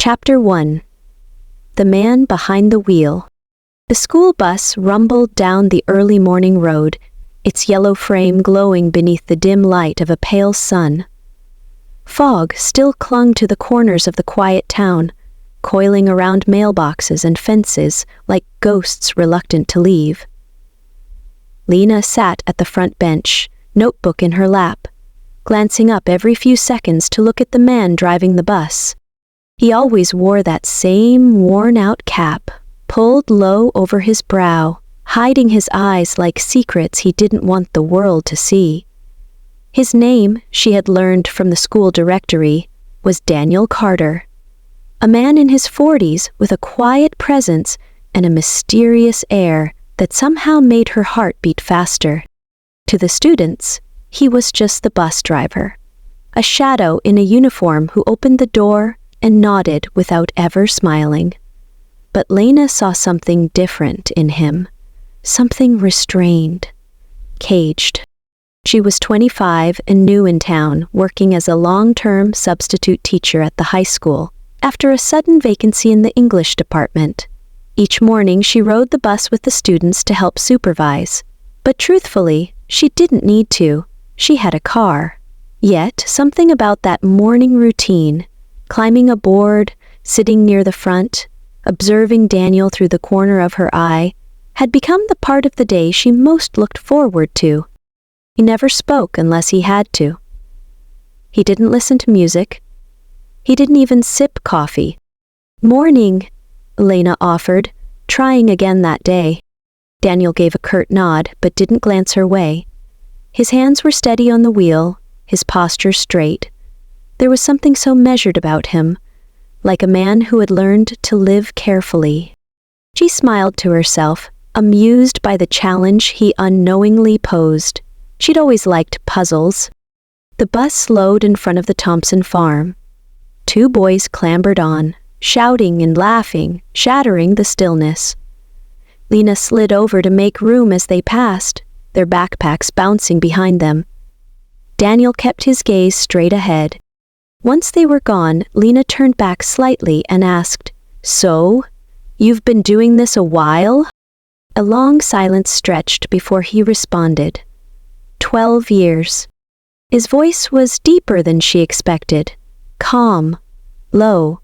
Chapter 1. The Man Behind the Wheel. The school bus rumbled down the early morning road, its yellow frame glowing beneath the dim light of a pale sun. Fog still clung to the corners of the quiet town, coiling around mailboxes and fences like ghosts reluctant to leave. Lena sat at the front bench, notebook in her lap, glancing up every few seconds to look at the man driving the bus. He always wore that same worn-out cap, pulled low over his brow, hiding his eyes like secrets he didn't want the world to see. His name, she had learned from the school directory, was Daniel Carter. A man in his 40s with a quiet presence and a mysterious air that somehow made her heart beat faster. To the students, he was just the bus driver, a shadow in a uniform who opened the door and nodded without ever smiling. But Lena saw something different in him, something restrained, caged. She was 25 and new in town, working as a long-term substitute teacher at the high school, after a sudden vacancy in the English department. Each morning she rode the bus with the students to help supervise. But truthfully, she didn't need to. She had a car. Yet, something about that morning routine, climbing aboard, sitting near the front, observing Daniel through the corner of her eye, had become the part of the day she most looked forward to. He never spoke unless he had to. He didn't listen to music. He didn't even sip coffee. "Morning," Lena offered, trying again that day. Daniel gave a curt nod, but didn't glance her way. His hands were steady on the wheel, his posture straight. There was something so measured about him, like a man who had learned to live carefully. She smiled to herself, amused by the challenge he unknowingly posed. She'd always liked puzzles. The bus slowed in front of the Thompson farm. Two boys clambered on, shouting and laughing, shattering the stillness. Lena slid over to make room as they passed, their backpacks bouncing behind them. Daniel kept his gaze straight ahead. Once they were gone, Lena turned back slightly and asked, "So, you've been doing this a while?" A long silence stretched before he responded. 12 years. His voice was deeper than she expected, calm, low,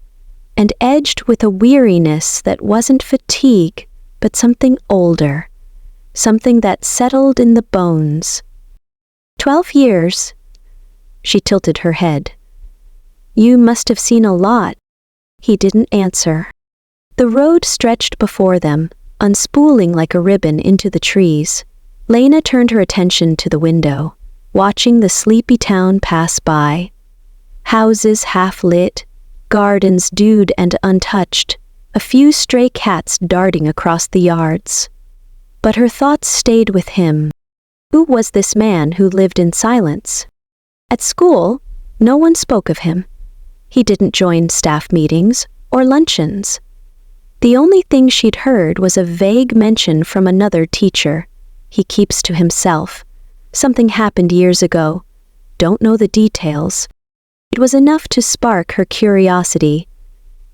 and edged with a weariness that wasn't fatigue, but something older, something that settled in the bones. 12 years? She tilted her head. "You must have seen a lot." He didn't answer. The road stretched before them, unspooling like a ribbon into the trees. Lena turned her attention to the window, watching the sleepy town pass by. Houses half-lit, gardens dewed and untouched, a few stray cats darting across the yards. But her thoughts stayed with him. Who was this man who lived in silence? At school, no one spoke of him. He didn't join staff meetings or luncheons. The only thing she'd heard was a vague mention from another teacher. "He keeps to himself. Something happened years ago. Don't know the details." It was enough to spark her curiosity,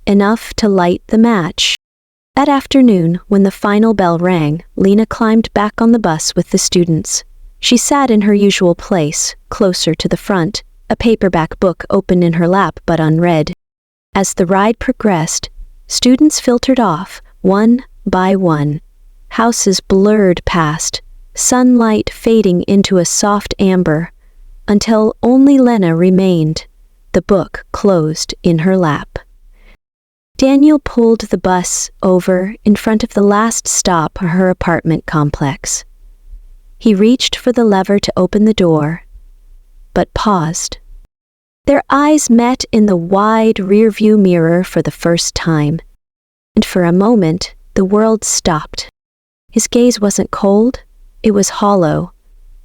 enough to light the match. That afternoon, when the final bell rang, Lena climbed back on the bus with the students. She sat in her usual place, closer to the front, a paperback book open in her lap but unread. As the ride progressed, students filtered off, one by one. Houses blurred past, sunlight fading into a soft amber, until only Lena remained, the book closed in her lap. Daniel pulled the bus over in front of the last stop of her apartment complex. He reached for the lever to open the door, but paused. Their eyes met in the wide rearview mirror for the first time, and for a moment the world stopped. His gaze wasn't cold, it was hollow,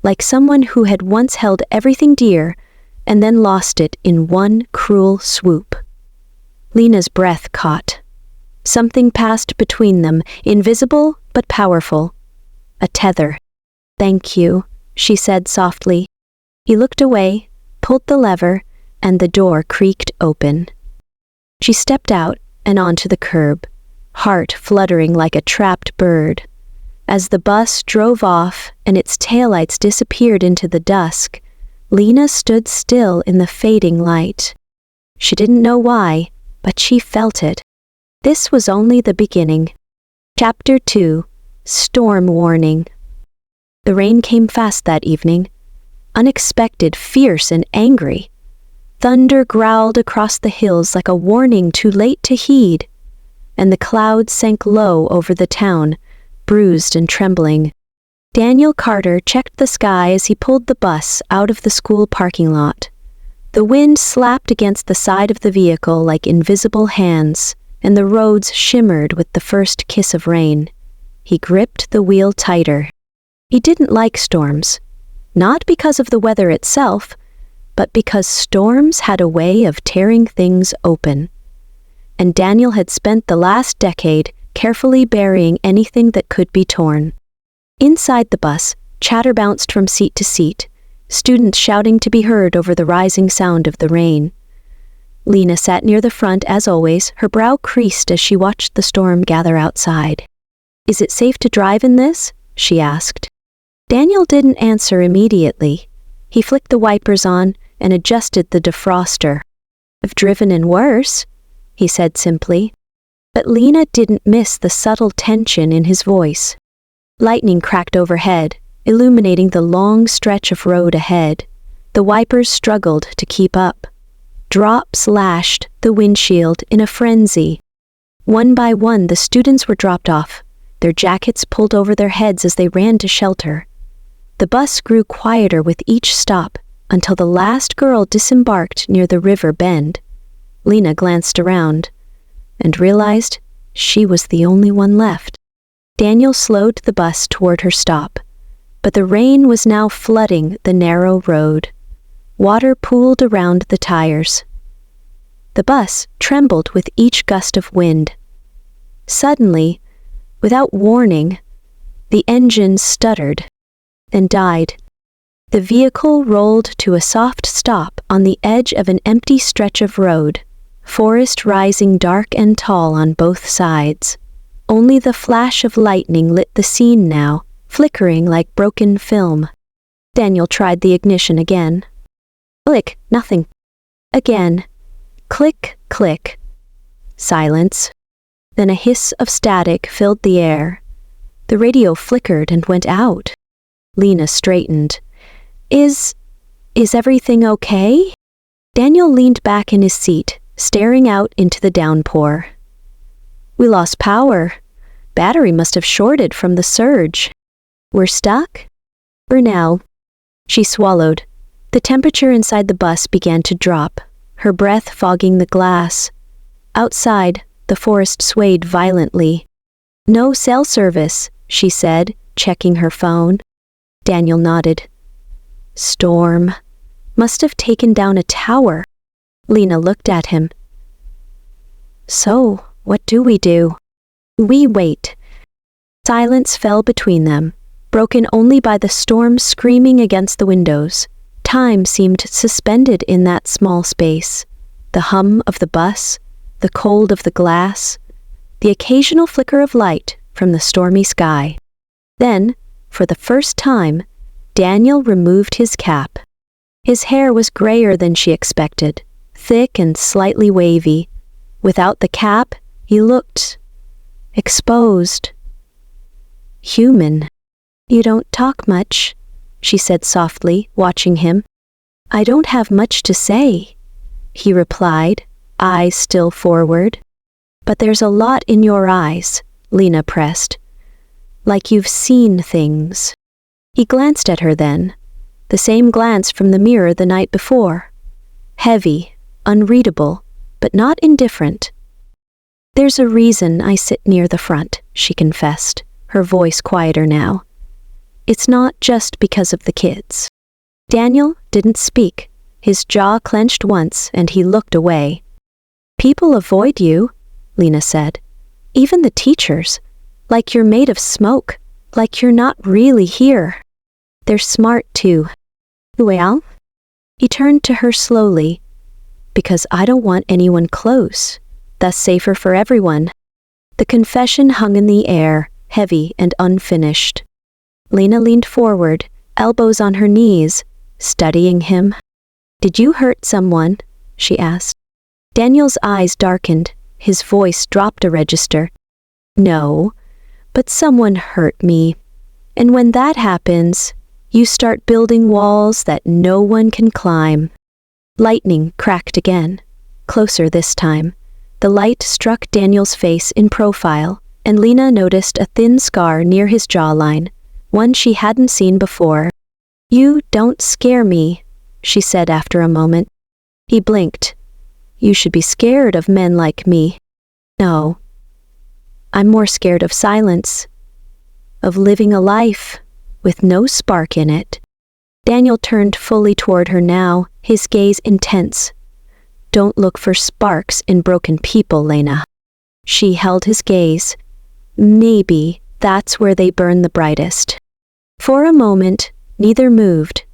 like someone who had once held everything dear and then lost it in one cruel swoop. Lena's breath caught. Something passed between them, invisible but powerful. A tether. "Thank you," she said softly. He looked away, pulled the lever, and the door creaked open. She stepped out and onto the curb, heart fluttering like a trapped bird. As the bus drove off and its taillights disappeared into the dusk, Lena stood still in the fading light. She didn't know why, but she felt it. This was only the beginning. Chapter 2: Storm Warning. The rain came fast that evening, unexpected, fierce, and angry. Thunder growled across the hills like a warning too late to heed, and the clouds sank low over the town, bruised and trembling. Daniel Carter checked the sky as he pulled the bus out of the school parking lot. The wind slapped against the side of the vehicle like invisible hands, and the roads shimmered with the first kiss of rain. He gripped the wheel tighter. He didn't like storms, not because of the weather itself, but because storms had a way of tearing things open. And Daniel had spent the last decade carefully burying anything that could be torn. Inside the bus, chatter bounced from seat to seat, students shouting to be heard over the rising sound of the rain. Lena sat near the front as always, her brow creased as she watched the storm gather outside. "Is it safe to drive in this?" she asked. Daniel didn't answer immediately. He flicked the wipers on and adjusted the defroster. "I've driven in worse," he said simply. But Lena didn't miss the subtle tension in his voice. Lightning cracked overhead, illuminating the long stretch of road ahead. The wipers struggled to keep up. Drops lashed the windshield in a frenzy. One by one, the students were dropped off, their jackets pulled over their heads as they ran to shelter. The bus grew quieter with each stop until the last girl disembarked near the river bend. Lena glanced around and realized she was the only one left. Daniel slowed the bus toward her stop, but the rain was now flooding the narrow road. Water pooled around the tires. The bus trembled with each gust of wind. Suddenly, without warning, the engine stuttered and died. The vehicle rolled to a soft stop on the edge of an empty stretch of road, forest rising dark and tall on both sides. Only the flash of lightning lit the scene now, flickering like broken film. Daniel tried the ignition again. Click, nothing. Again. Click, click. Silence. Then a hiss of static filled the air. The radio flickered and went out. Lena straightened. Is everything okay?" Daniel leaned back in his seat, staring out into the downpour. "We lost power. Battery must have shorted from the surge. We're stuck? For now." She swallowed. The temperature inside the bus began to drop, her breath fogging the glass. Outside, the forest swayed violently. "No cell service," she said, checking her phone. Daniel nodded. "Storm. Must have taken down a tower." Lena looked at him. "So, what do we do?" "We wait." Silence fell between them, broken only by the storm screaming against the windows. Time seemed suspended in that small space. The hum of the bus, the cold of the glass, the occasional flicker of light from the stormy sky. Then, for the first time, Daniel removed his cap. His hair was grayer than she expected, thick and slightly wavy. Without the cap, he looked exposed. Human. "You don't talk much," she said softly, watching him. "I don't have much to say," he replied, eyes still forward. "But there's a lot in your eyes," Lena pressed. "Like you've seen things." He glanced at her then, the same glance from the mirror the night before. Heavy, unreadable, but not indifferent. "There's a reason I sit near the front," she confessed, her voice quieter now. "It's not just because of the kids." Daniel didn't speak. His jaw clenched once and he looked away. "People avoid you," Lena said. "Even the teachers. Like you're made of smoke. Like you're not really here. They're smart too." Well? He turned to her slowly. "Because I don't want anyone close. thus safer for everyone. The confession hung in the air, heavy and unfinished. Lena leaned forward, elbows on her knees, studying him. "Did you hurt someone?" she asked. Daniel's eyes darkened, his voice dropped a register. "No, but someone hurt me. And when that happens, you start building walls that no one can climb." Lightning cracked again, closer this time. The light struck Daniel's face in profile, and Lena noticed a thin scar near his jawline, one she hadn't seen before. "You don't scare me," she said after a moment. He blinked. "You should be scared of men like me." "No. I'm more scared of silence, of living a life with no spark in it." Daniel turned fully toward her now, his gaze intense. "Don't look for sparks in broken people, Lena." She held his gaze. "Maybe that's where they burn the brightest." For a moment, neither moved.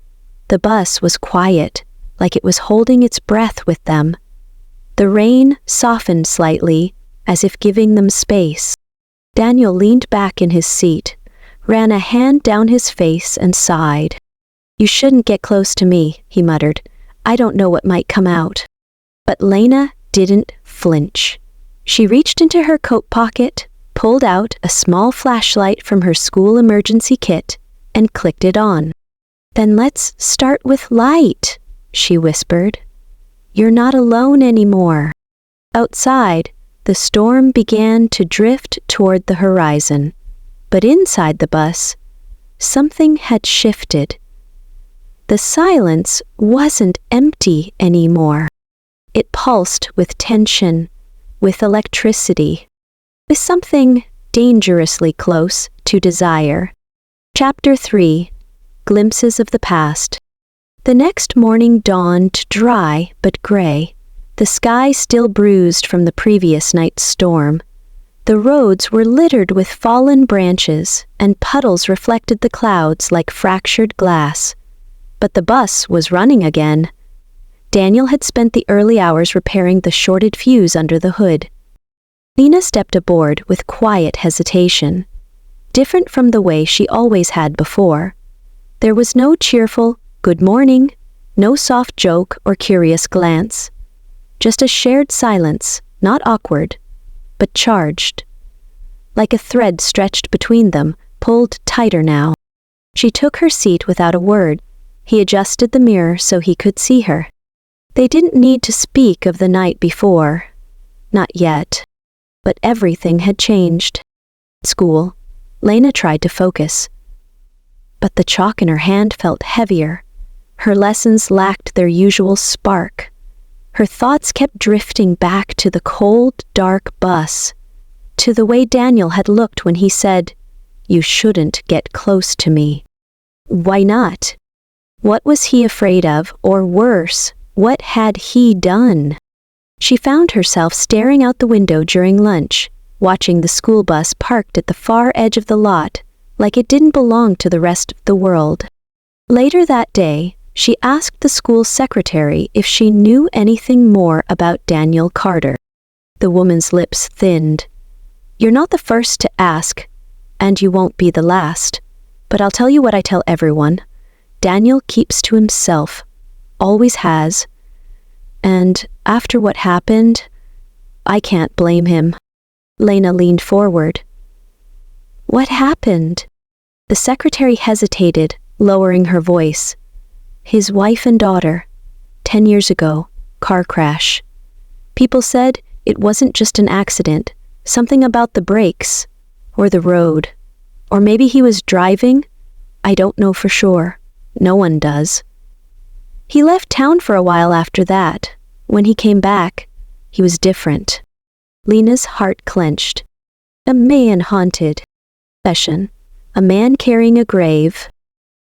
The bus was quiet, like it was holding its breath with them. The rain softened slightly, as if giving them space. Daniel leaned back in his seat, ran a hand down his face and sighed. "You shouldn't get close to me," he muttered. "I don't know what might come out." But Lena didn't flinch. She reached into her coat pocket, pulled out a small flashlight from her school emergency kit, and clicked it on. "Then let's start with light," she whispered. "You're not alone anymore." Outside, the storm began to drift toward the horizon. But inside the bus, something had shifted. The silence wasn't empty anymore. It pulsed with tension, with electricity, with something dangerously close to desire. Chapter 3. Glimpses of the Past. The next morning dawned dry but gray, the sky still bruised from the previous night's storm. The roads were littered with fallen branches, and puddles reflected the clouds like fractured glass. But the bus was running again. Daniel had spent the early hours repairing the shorted fuse under the hood. Lena stepped aboard with quiet hesitation, different from the way she always had before. There was no cheerful "good morning," no soft joke or curious glance. Just a shared silence, not awkward, but charged. Like a thread stretched between them, pulled tighter now. She took her seat without a word. He adjusted the mirror so he could see her. They didn't need to speak of the night before. Not yet. But everything had changed. At school, Lena tried to focus. But the chalk in her hand felt heavier. Her lessons lacked their usual spark. Her thoughts kept drifting back to the cold, dark bus, to the way Daniel had looked when he said, "You shouldn't get close to me." Why not? What was he afraid of, or worse, what had he done? She found herself staring out the window during lunch, watching the school bus parked at the far edge of the lot, like it didn't belong to the rest of the world. Later that day, she asked the school secretary if she knew anything more about Daniel Carter. The woman's lips thinned. "You're not the first to ask, and you won't be the last. But I'll tell you what I tell everyone. Daniel keeps to himself, always has. And after what happened, I can't blame him." Lena leaned forward. "What happened?" The secretary hesitated, lowering her voice. "His wife and daughter, 10 years ago, car crash. People said it wasn't just an accident, something about the brakes, or the road. Or maybe he was driving? I don't know for sure. No one does. He left town for a while after that. When he came back, he was different." Lena's heart clenched. A man-haunted session, a man carrying a grave.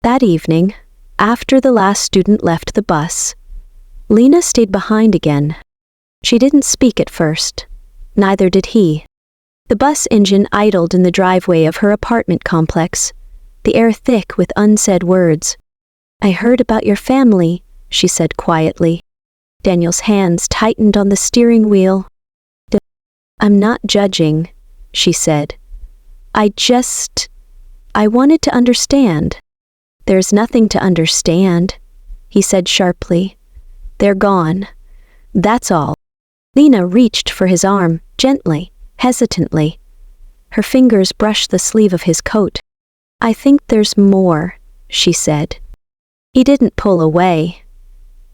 That evening, after the last student left the bus, Lena stayed behind again. She didn't speak at first. Neither did he. The bus engine idled in the driveway of her apartment complex, the air thick with unsaid words. "I heard about your family," she said quietly. Daniel's hands tightened on the steering wheel. I'm not judging, she said. I wanted to understand. There's nothing to understand, he said sharply. They're gone. That's all. Lena reached for his arm, gently, hesitantly. Her fingers brushed the sleeve of his coat. I think there's more, she said. He didn't pull away.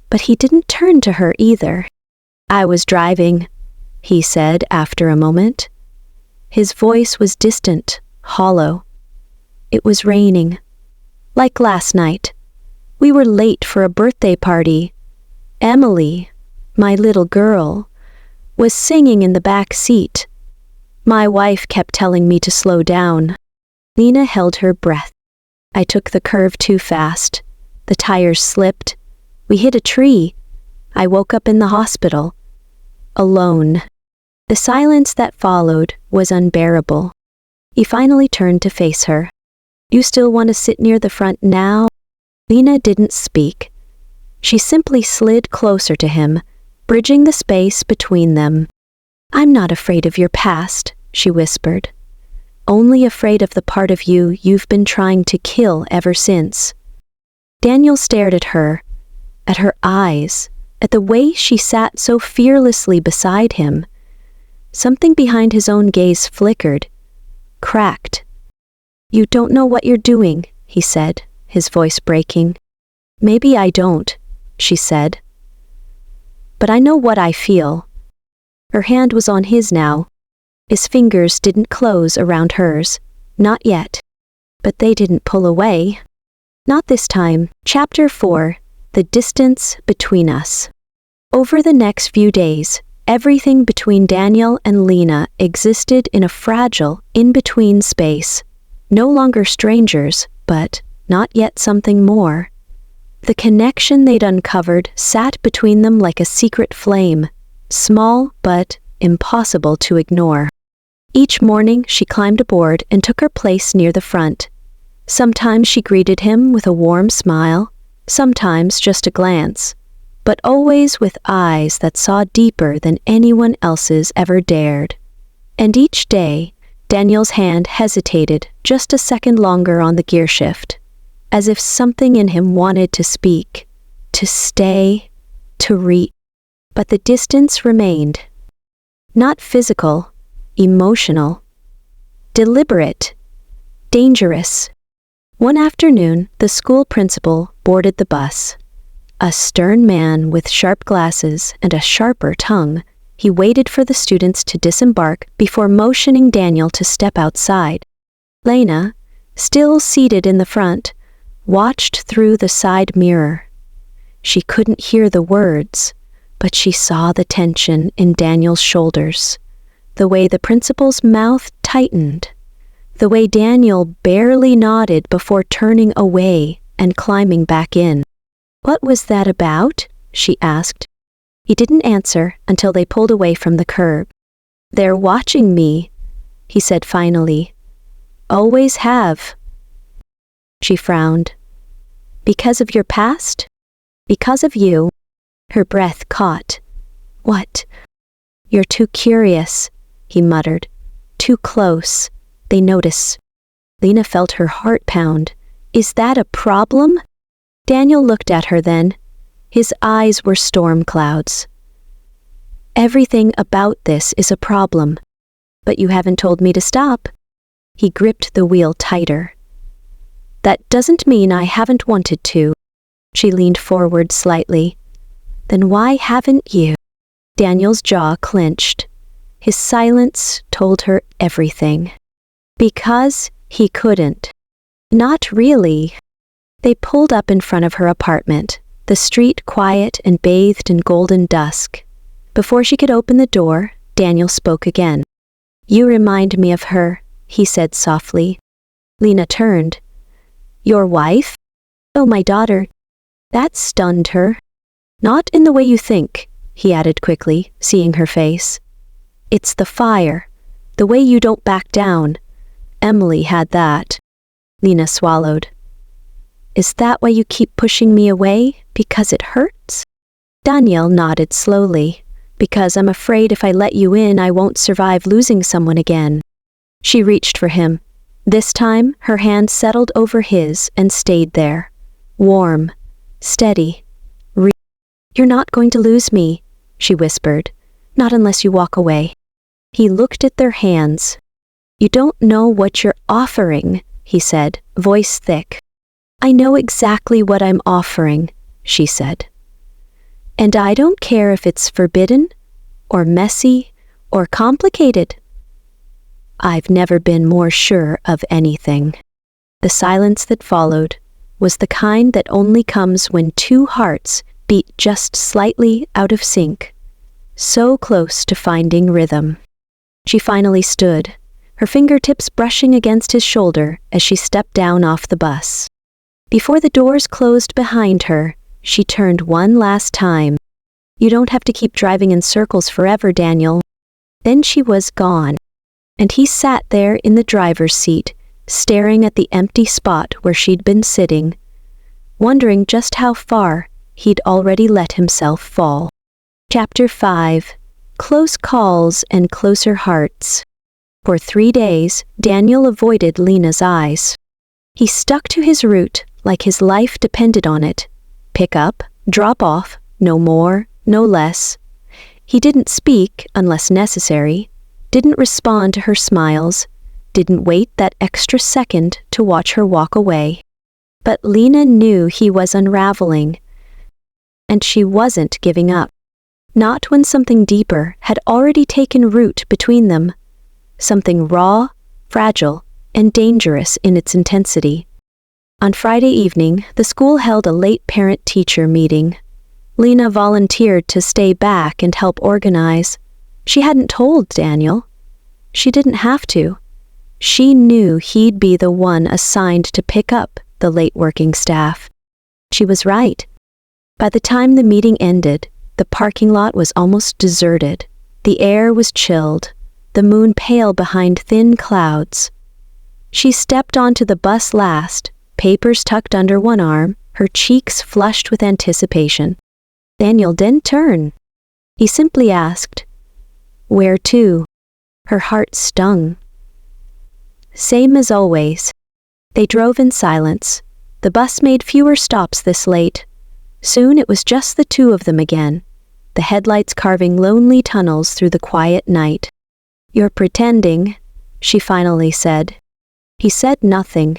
But he didn't turn to her either. I was driving, he said after a moment. His voice was distant, hollow. It was raining. Like last night. We were late for a birthday party. Emily, my little girl, was singing in the back seat. My wife kept telling me to slow down. Lena held her breath. I took the curve too fast. The tires slipped. We hit a tree. I woke up in the hospital. Alone. The silence that followed was unbearable. He finally turned to face her. You still want to sit near the front now? Lena didn't speak. She simply slid closer to him, bridging the space between them. I'm not afraid of your past, she whispered. Only afraid of the part of you you've been trying to kill ever since. Daniel stared at her eyes, at the way she sat so fearlessly beside him. Something behind his own gaze flickered, cracked. You don't know what you're doing, he said, his voice breaking. Maybe I don't, she said. But I know what I feel. Her hand was on his now. His fingers didn't close around hers, not yet. But they didn't pull away. Not this time. Chapter 4, The Distance Between Us. Over the next few days, everything between Daniel and Lena existed in a fragile, in-between space. No longer strangers, but not yet something more. The connection they'd uncovered sat between them like a secret flame, small but impossible to ignore. Each morning she climbed aboard and took her place near the front. Sometimes she greeted him with a warm smile, sometimes just a glance, but always with eyes that saw deeper than anyone else's ever dared. And each day, Daniel's hand hesitated just a second longer on the gear shift, as if something in him wanted to speak, to stay, to reach. But the distance remained. Not physical, emotional, deliberate, dangerous. One afternoon, the school principal boarded the bus. A stern man with sharp glasses and a sharper tongue, he waited for the students to disembark before motioning Daniel to step outside. Lena, still seated in the front, watched through the side mirror. She couldn't hear the words, but she saw the tension in Daniel's shoulders, the way the principal's mouth tightened, the way Daniel barely nodded before turning away and climbing back in. What was that about? She asked. He didn't answer until they pulled away from the curb. They're watching me, he said finally. Always have. She frowned. Because of your past? Because of you. Her breath caught. What? You're too curious, he muttered. Too close. They notice. Lena felt her heart pound. Is that a problem? Daniel looked at her then. His eyes were storm clouds. Everything about this is a problem. But you haven't told me to stop. He gripped the wheel tighter. That doesn't mean I haven't wanted to. She leaned forward slightly. Then why haven't you? Daniel's jaw clenched. His silence told her everything. Because he couldn't. Not really. They pulled up in front of her apartment, the street quiet and bathed in golden dusk. Before she could open the door, Daniel spoke again. You remind me of her, he said softly. Lena turned. Your wife? Oh, my daughter. That stunned her. Not in the way you think, he added quickly, seeing her face. It's the fire, the way you don't back down. Emily had that. Lena swallowed. Is that why you keep pushing me away? Because it hurts? Daniel nodded slowly. Because I'm afraid if I let you in, I won't survive losing someone again. She reached for him. This time, her hand settled over his and stayed there. Warm, steady. You're not going to lose me, she whispered. Not unless you walk away. He looked at their hands. You don't know what you're offering, he said, voice thick. I know exactly what I'm offering, she said. And I don't care if it's forbidden, or messy, or complicated. I've never been more sure of anything. The silence that followed was the kind that only comes when two hearts beat just slightly out of sync, so close to finding rhythm. She finally stood, her fingertips brushing against his shoulder as she stepped down off the bus. Before the doors closed behind her, she turned one last time. You don't have to keep driving in circles forever, Daniel. Then she was gone, and he sat there in the driver's seat, staring at the empty spot where she'd been sitting, wondering just how far he'd already let himself fall. Chapter 5. Close Calls and Closer Hearts. For 3 days, Daniel avoided Lena's eyes. He stuck to his route like his life depended on it. Pick up, drop off, no more, no less. He didn't speak unless necessary, didn't respond to her smiles, didn't wait that extra second to watch her walk away. But Lena knew he was unraveling, and she wasn't giving up. Not when something deeper had already taken root between them. Something raw, fragile, and dangerous in its intensity. On Friday evening, the school held a late parent-teacher meeting. Lena volunteered to stay back and help organize. She hadn't told Daniel. She didn't have to. She knew he'd be the one assigned to pick up the late working staff. She was right. By the time the meeting ended, the parking lot was almost deserted. The air was chilled, the moon pale behind thin clouds. She stepped onto the bus last, papers tucked under one arm, her cheeks flushed with anticipation. Daniel didn't turn. He simply asked, "Where to?" Her heart stung. Same as always. They drove in silence. The bus made fewer stops this late. Soon it was just the two of them again, the headlights carving lonely tunnels through the quiet night. "You're pretending," she finally said. He said nothing.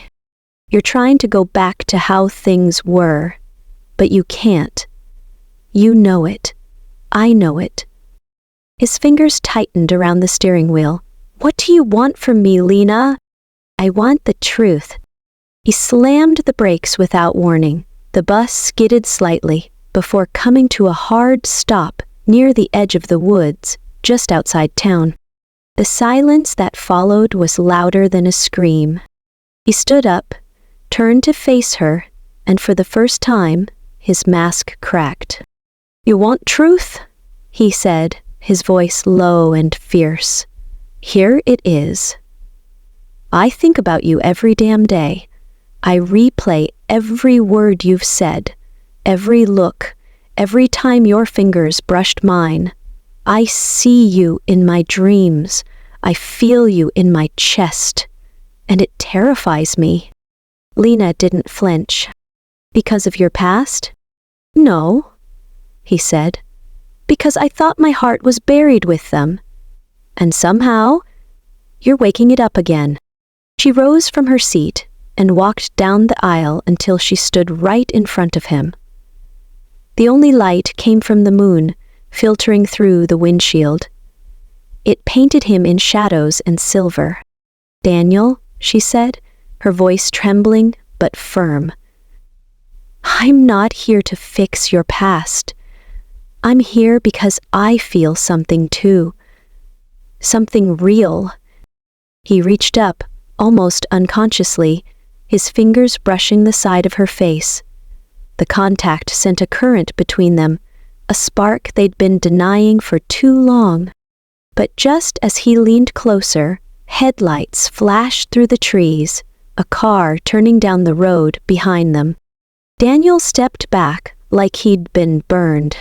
"You're trying to go back to how things were, but you can't. You know it. I know it." His fingers tightened around the steering wheel. "What do you want from me, Lena?" "I want the truth." He slammed the brakes without warning. The bus skidded slightly before coming to a hard stop near the edge of the woods, just outside town. The silence that followed was louder than a scream. He stood up, turned to face her, and for the first time, his mask cracked. "You want truth?" he said, his voice low and fierce. "Here it is. I think about you every damn day. I replay every word you've said, every look, every time your fingers brushed mine. I see you in my dreams. I feel you in my chest. And it terrifies me." Lena didn't flinch. "Because of your past?" "No," he said. "Because I thought my heart was buried with them. And somehow, you're waking it up again." She rose from her seat and walked down the aisle until she stood right in front of him. The only light came from the moon, filtering through the windshield. It painted him in shadows and silver. "Daniel," she said, her voice trembling but firm. "I'm not here to fix your past. I'm here because I feel something too. Something real." He reached up, almost unconsciously, his fingers brushing the side of her face. The contact sent a current between them, a spark they'd been denying for too long. But just as he leaned closer, headlights flashed through the trees, a car turning down the road behind them. Daniel stepped back like he'd been burned.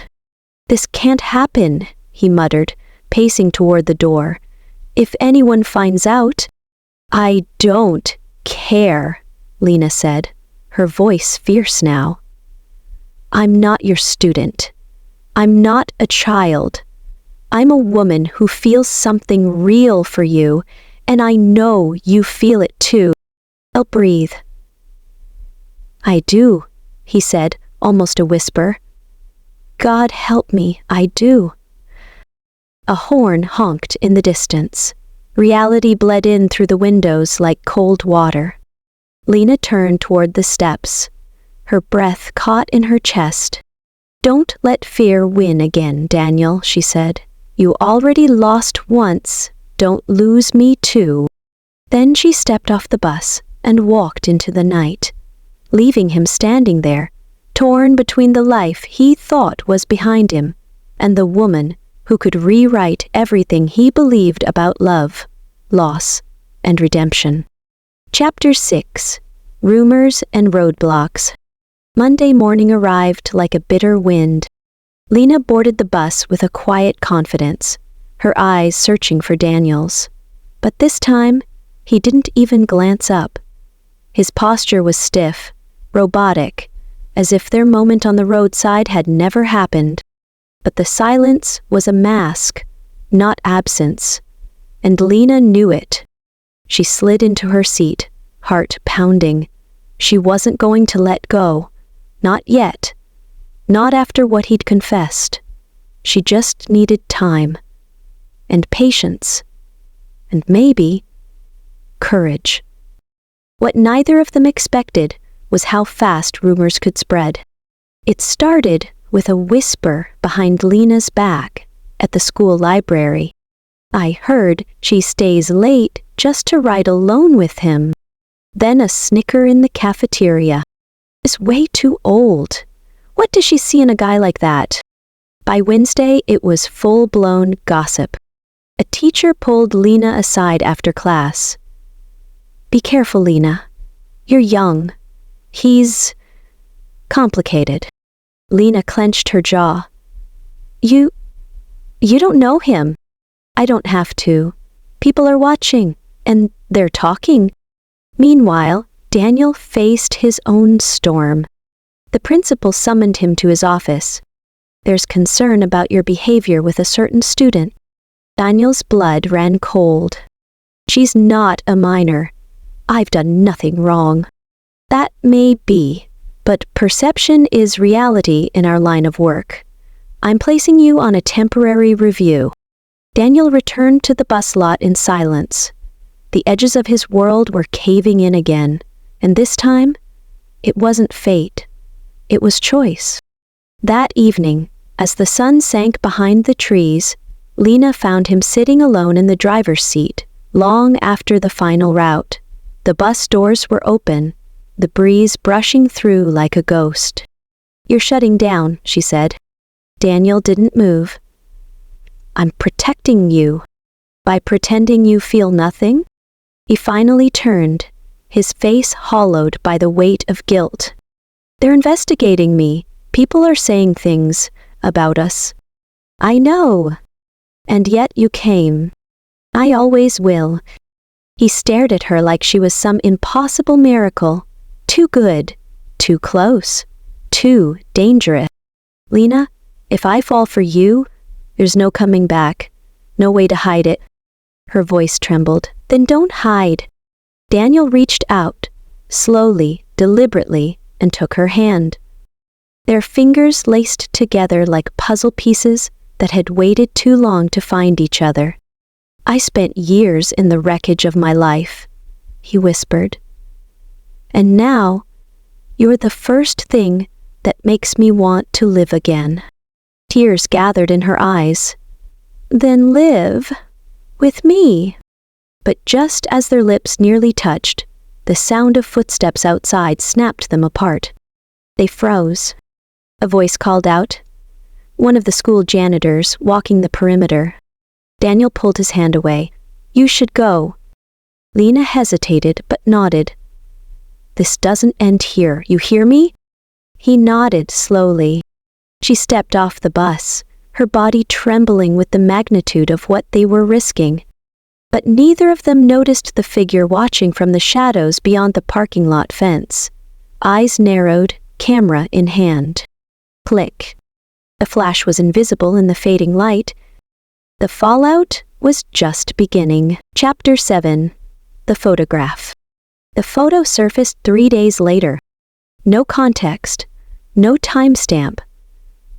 "This can't happen," he muttered, pacing toward the door. "If anyone finds out—" "I don't care," Lena said, her voice fierce now. "I'm not your student. I'm not a child. I'm a woman who feels something real for you, and I know you feel it too." "I'll breathe." "I do," he said, almost a whisper. "God help me, I do." A horn honked in the distance. Reality bled in through the windows like cold water. Lena turned toward the steps, her breath caught in her chest. "Don't let fear win again, Daniel," she said. "You already lost once. Don't lose me too." Then she stepped off the bus and walked into the night, leaving him standing there, torn between the life he thought was behind him and the woman who could rewrite everything he believed about love, loss, and redemption. Chapter 6. Rumors and Roadblocks. Monday morning arrived like a bitter wind. Lena boarded the bus with a quiet confidence, her eyes searching for Daniel's. But this time, he didn't even glance up. His posture was stiff, robotic, as if their moment on the roadside had never happened. But the silence was a mask, not absence, and Lena knew it. She slid into her seat, heart pounding. She wasn't going to let go. Not yet. Not after what he'd confessed. She just needed time. And patience. And maybe courage. What neither of them expected was how fast rumors could spread. It started with a whisper behind Lena's back at the school library. "I heard she stays late just to ride alone with him." Then a snicker in the cafeteria. "Is way too old. What does she see in a guy like that?" By Wednesday, it was full-blown gossip. A teacher pulled Lena aside after class. "Be careful, Lena. You're young. He's complicated." Lena clenched her jaw. You don't know him." "I don't have to. People are watching, and they're talking." Meanwhile, Daniel faced his own storm. The principal summoned him to his office. "There's concern about your behavior with a certain student." Daniel's blood ran cold. "She's not a minor. I've done nothing wrong." "That may be, but perception is reality in our line of work. I'm placing you on a temporary review." Daniel returned to the bus lot in silence. The edges of his world were caving in again, and this time, it wasn't fate. It was choice. That evening, as the sun sank behind the trees, Lena found him sitting alone in the driver's seat, long after the final route. The bus doors were open, the breeze brushing through like a ghost. "You're shutting down," she said. Daniel didn't move. "I'm protecting you." "By pretending you feel nothing?" He finally turned, his face hollowed by the weight of guilt. "They're investigating me. People are saying things about us." "I know. And yet you came." "I always will." He stared at her like she was some impossible miracle. Too good, too close, too dangerous. "Lena, if I fall for you, there's no coming back, no way to hide it." Her voice trembled. "Then don't hide." Daniel reached out, slowly, deliberately, and took her hand. Their fingers laced together like puzzle pieces that had waited too long to find each other. "I spent years in the wreckage of my life," he whispered. "And now, you're the first thing that makes me want to live again." Tears gathered in her eyes. "Then live with me." But just as their lips nearly touched, the sound of footsteps outside snapped them apart. They froze. A voice called out. One of the school janitors walking the perimeter. Daniel pulled his hand away. "You should go." Lena hesitated but nodded. "This doesn't end here, you hear me?" He nodded slowly. She stepped off the bus, her body trembling with the magnitude of what they were risking. But neither of them noticed the figure watching from the shadows beyond the parking lot fence. Eyes narrowed, camera in hand. Click. The flash was invisible in the fading light. The fallout was just beginning. Chapter 7. The Photograph. The photo surfaced 3 days later. No context, no timestamp,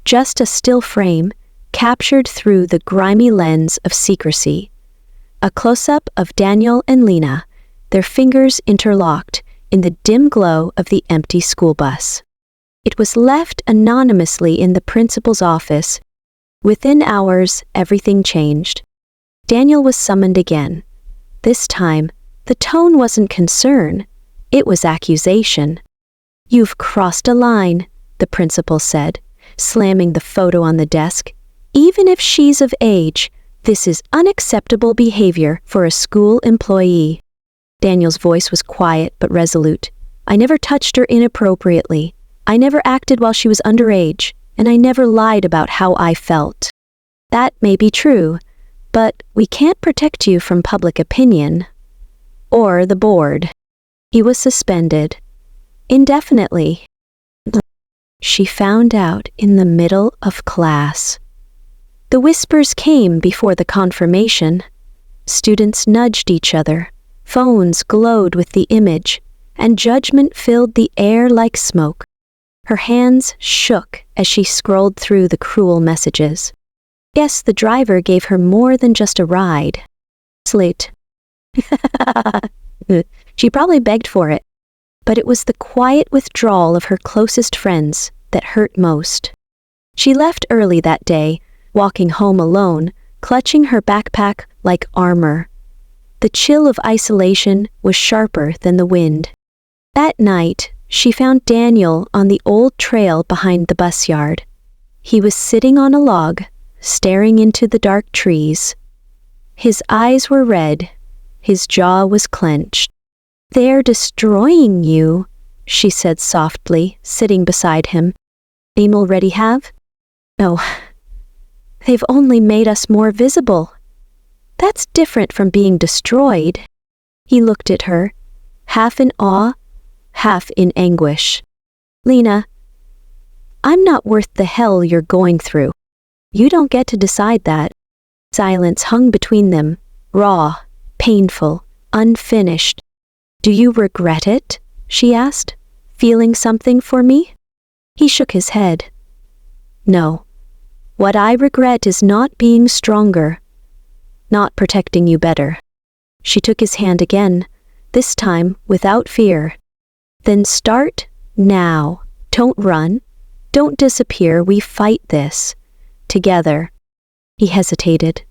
just a still frame captured through the grimy lens of secrecy. A close-up of Daniel and Lena, their fingers interlocked in the dim glow of the empty school bus. It was left anonymously in the principal's office. Within hours, everything changed. Daniel was summoned again. This time, the tone wasn't concern, it was accusation. "You've crossed a line," the principal said, slamming the photo on the desk. "Even if she's of age, this is unacceptable behavior for a school employee." Daniel's voice was quiet but resolute. "I never touched her inappropriately. I never acted while she was underage, and I never lied about how I felt." "That may be true, but we can't protect you from public opinion. Or the board." He was suspended. Indefinitely. She found out in the middle of class. The whispers came before the confirmation. Students nudged each other. Phones glowed with the image, and judgment filled the air like smoke. Her hands shook as she scrolled through the cruel messages. Yes, the driver gave her more than just a ride. Slate. She probably begged for it. But it was the quiet withdrawal of her closest friends that hurt most. She left early that day, walking home alone, clutching her backpack like armor. The chill of isolation was sharper than the wind. That night, she found Daniel on the old trail behind the bus yard. He was sitting on a log, staring into the dark trees. His eyes were red, his jaw was clenched. "They're destroying you," she said softly, sitting beside him. "They already have?" "No. They've only made us more visible. That's different from being destroyed." He looked at her, half in awe, half in anguish. "Lena, I'm not worth the hell you're going through. You don't get to decide that." Silence hung between them, raw, painful, unfinished. "Do you regret it?" she asked, "feeling something for me?" He shook his head. "No. What I regret is not being stronger, not protecting you better." She took his hand again, this time without fear. "Then start now. Don't run. Don't disappear. We fight this. Together." He hesitated.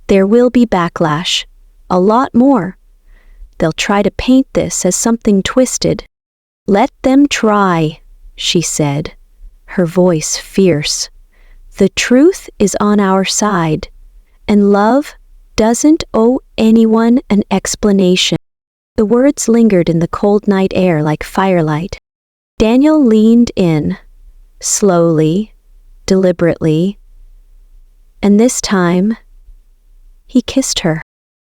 "There will be backlash. A lot more. They'll try to paint this as something twisted." "Let them try," she said, her voice fierce. "The truth is on our side, and love doesn't owe anyone an explanation." The words lingered in the cold night air like firelight. Daniel leaned in, slowly, deliberately, and this time, he kissed her.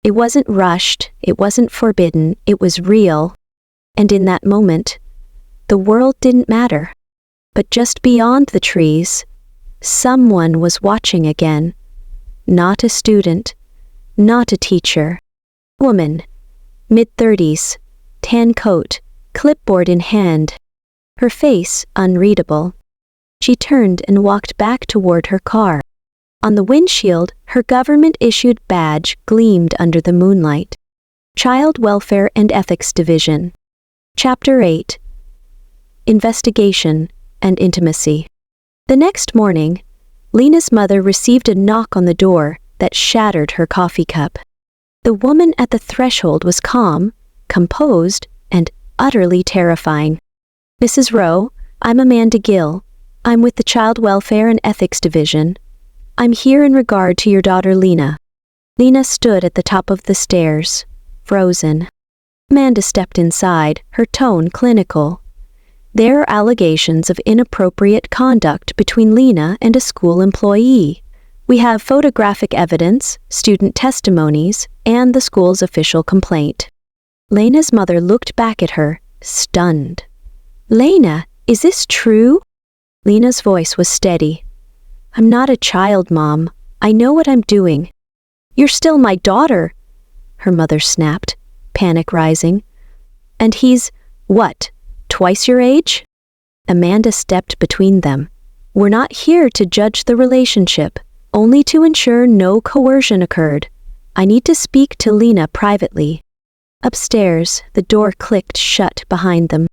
It wasn't rushed, it wasn't forbidden, it was real. And in that moment, the world didn't matter. But just beyond the trees, someone was watching again. Not a student, not a teacher. Woman, mid-30s, tan coat, clipboard in hand. Her face unreadable. She turned and walked back toward her car. On the windshield, her government-issued badge gleamed under the moonlight. Child Welfare and Ethics Division. Chapter 8. Investigation and Intimacy. The next morning, Lena's mother received a knock on the door that shattered her coffee cup. The woman at the threshold was calm, composed, and utterly terrifying. "Mrs. Rowe, I'm Amanda Gill. I'm with the Child Welfare and Ethics Division. I'm here in regard to your daughter Lena." Lena stood at the top of the stairs, frozen. Amanda stepped inside, her tone clinical. There are allegations of inappropriate conduct between Lena and a school employee. We have photographic evidence, student testimonies, and the school's official complaint. Lena's mother looked back at her, stunned. "Lena, is this true?" Lena's voice was steady. "I'm not a child, Mom. I know what I'm doing." "You're still my daughter," her mother snapped, panic rising. "And he's, what, twice your age?" Amanda stepped between them. "We're not here to judge the relationship, only to ensure no coercion occurred. I need to speak to Lena privately." Upstairs, the door clicked shut behind them.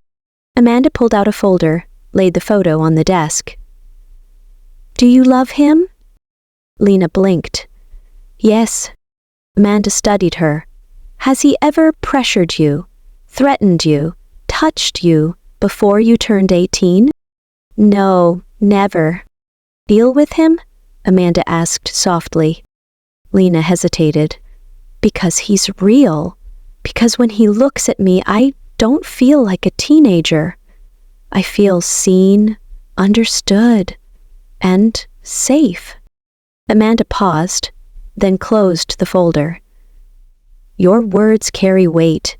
Amanda pulled out a folder, laid the photo on the desk. "Do you love him?" Lena blinked. "Yes." Amanda studied her. "Has he ever pressured you, threatened you, touched you before you turned 18? "No, never." "Deal with him?" Amanda asked softly. Lena hesitated. "Because he's real. Because when he looks at me, I don't feel like a teenager. I feel seen, understood, and safe." Amanda paused, then closed the folder. "Your words carry weight,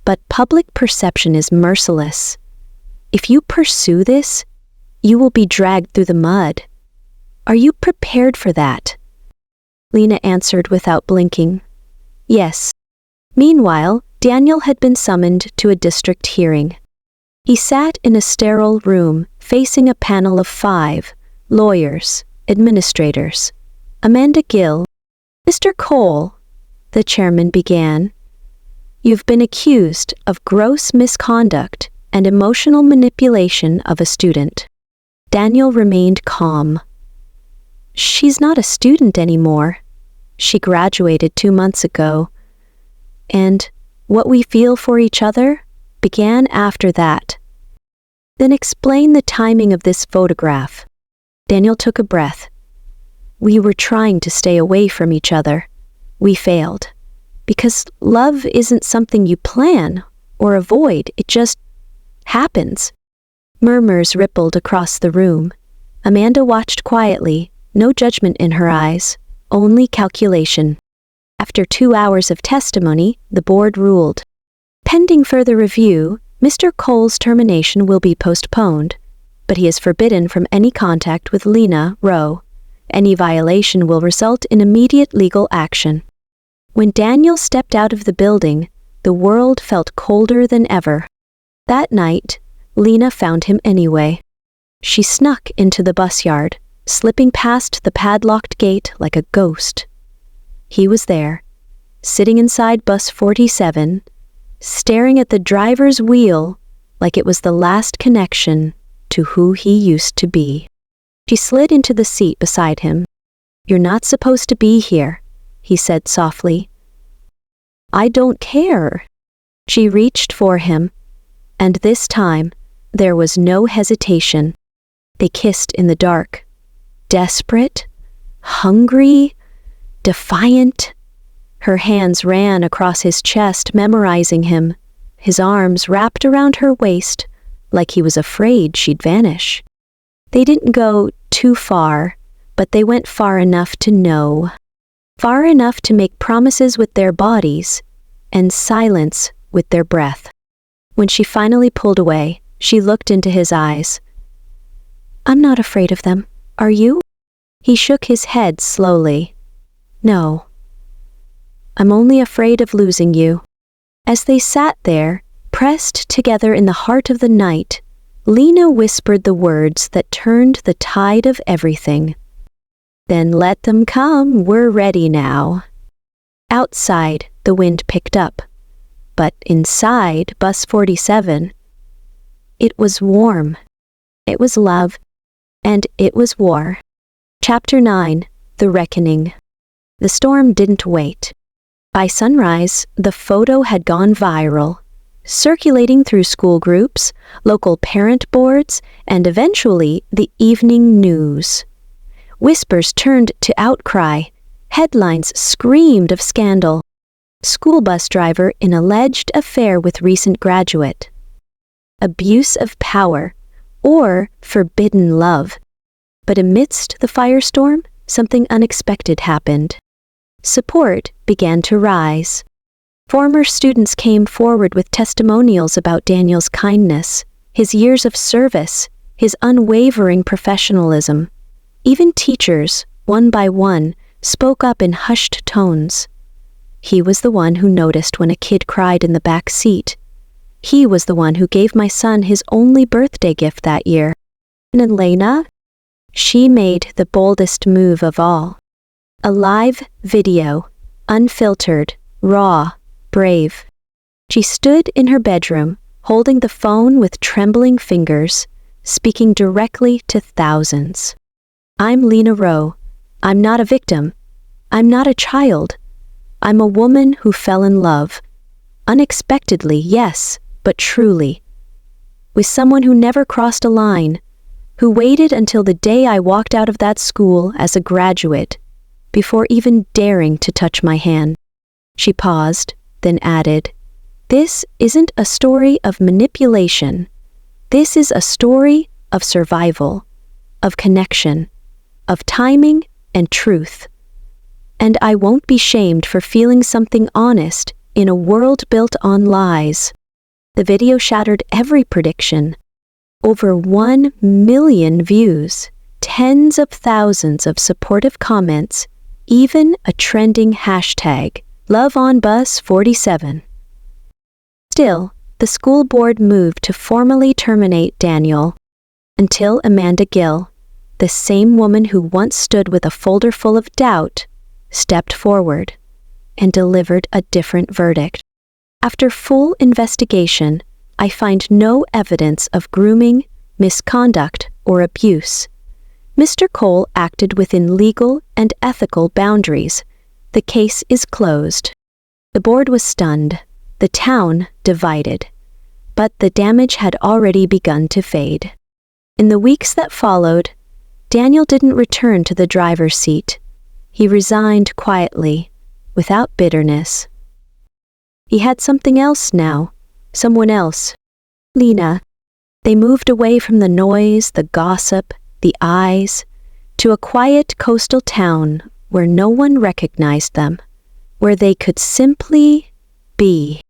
but public perception is merciless. If you pursue this, you will be dragged through the mud. Are you prepared for that?" Lena answered without blinking. "Yes." Meanwhile, Daniel had been summoned to a district hearing. He sat in a sterile room facing a panel of 5 lawyers, administrators. Amanda Gill. "Mr. Cole," the chairman began, "you've been accused of gross misconduct and emotional manipulation of a student." Daniel remained calm. "She's not a student anymore. She graduated 2 months ago. And what we feel for each other began after that." "Then explain the timing of this photograph." Daniel took a breath. "We were trying to stay away from each other. We failed. Because love isn't something you plan or avoid, it just happens." Murmurs rippled across the room. Amanda watched quietly, no judgment in her eyes, only calculation. After 2 hours of testimony, the board ruled. Pending further review, Mr. Cole's termination will be postponed, but he is forbidden from any contact with Lena Rowe. Any violation will result in immediate legal action. When Daniel stepped out of the building, the world felt colder than ever. That night, Lena found him anyway. She snuck into the bus yard, slipping past the padlocked gate like a ghost. He was there, sitting inside bus 47, staring at the driver's wheel like it was the last connection to who he used to be. She slid into the seat beside him. "You're not supposed to be here," he said softly. "I don't care." She reached for him, and this time there was no hesitation. They kissed in the dark. Desperate, hungry, defiant. Her hands ran across his chest, memorizing him, his arms wrapped around her waist like he was afraid she'd vanish. They didn't go too far, but they went far enough to know. Far enough to make promises with their bodies and silence with their breath. When she finally pulled away, she looked into his eyes. "I'm not afraid of them. Are you?" He shook his head slowly. "No. I'm only afraid of losing you." As they sat there, pressed together in the heart of the night, Lena whispered the words that turned the tide of everything. "Then let them come, we're ready now." Outside, the wind picked up, but inside bus 47, it was warm, it was love, and it was war. Chapter 9, The Reckoning. The storm didn't wait. By sunrise, the photo had gone viral, circulating through school groups, local parent boards, and eventually the evening news. Whispers turned to outcry. Headlines screamed of scandal. School bus driver in alleged affair with recent graduate. abuse of power, or forbidden love. But amidst the firestorm, something unexpected happened. Support began to rise. Former students came forward with testimonials about Daniel's kindness, his years of service, his unwavering professionalism. Even teachers, one by one, spoke up in hushed tones. He was the one who noticed when a kid cried in the back seat. He was the one who gave my son his only birthday gift that year. And Elena? She made the boldest move of all. A live video, unfiltered, raw, brave. She stood in her bedroom, holding the phone with trembling fingers, speaking directly to thousands. I'm Lena Rowe. I'm not a victim. I'm not a child. I'm a woman who fell in love. Unexpectedly, yes, but truly. With someone who never crossed a line, who waited until the day I walked out of that school as a graduate, before even daring to touch my hand. She paused, then added, "This isn't a story of manipulation. This is a story of survival, of connection, of timing and truth. And I won't be shamed for feeling something honest in a world built on lies." The video shattered every prediction. Over 1 million views, tens of thousands of supportive comments, even a trending hashtag, LoveOnBus47. Still, the school board moved to formally terminate Daniel, until Amanda Gill, the same woman who once stood with a folder full of doubt, stepped forward and delivered a different verdict. After full investigation, I find no evidence of grooming, misconduct, or abuse. Mr. Cole acted within legal and ethical boundaries. The case is closed. The board was stunned, the town divided, but the damage had already begun to fade. In the weeks that followed, Daniel didn't return to the driver's seat. He resigned quietly, without bitterness. He had something else now, someone else. Lena. They moved away from the noise, the gossip, the eyes, to a quiet coastal town where no one recognized them, where they could simply be.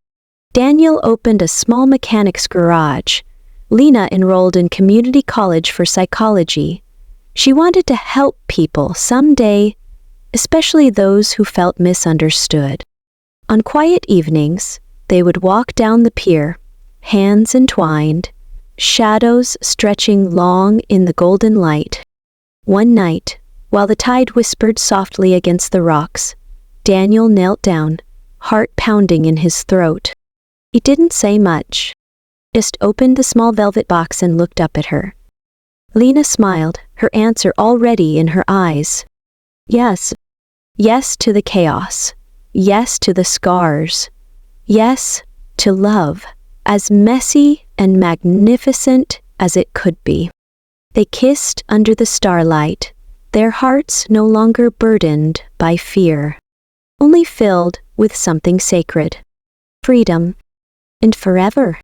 Daniel opened a small mechanic's garage. Lena enrolled in community college for psychology. She wanted to help people someday, especially those who felt misunderstood. On quiet evenings, they would walk down the pier, hands entwined, shadows stretching long in the golden light. One night, while the tide whispered softly against the rocks, Daniel knelt down, heart pounding in his throat. He didn't say much, just opened the small velvet box and looked up at her. Lena smiled, her answer already in her eyes. Yes. Yes to the chaos. Yes to the scars. Yes to love, as messy and magnificent as it could be. They kissed under the starlight, their hearts no longer burdened by fear, only filled with something sacred. Freedom. And forever.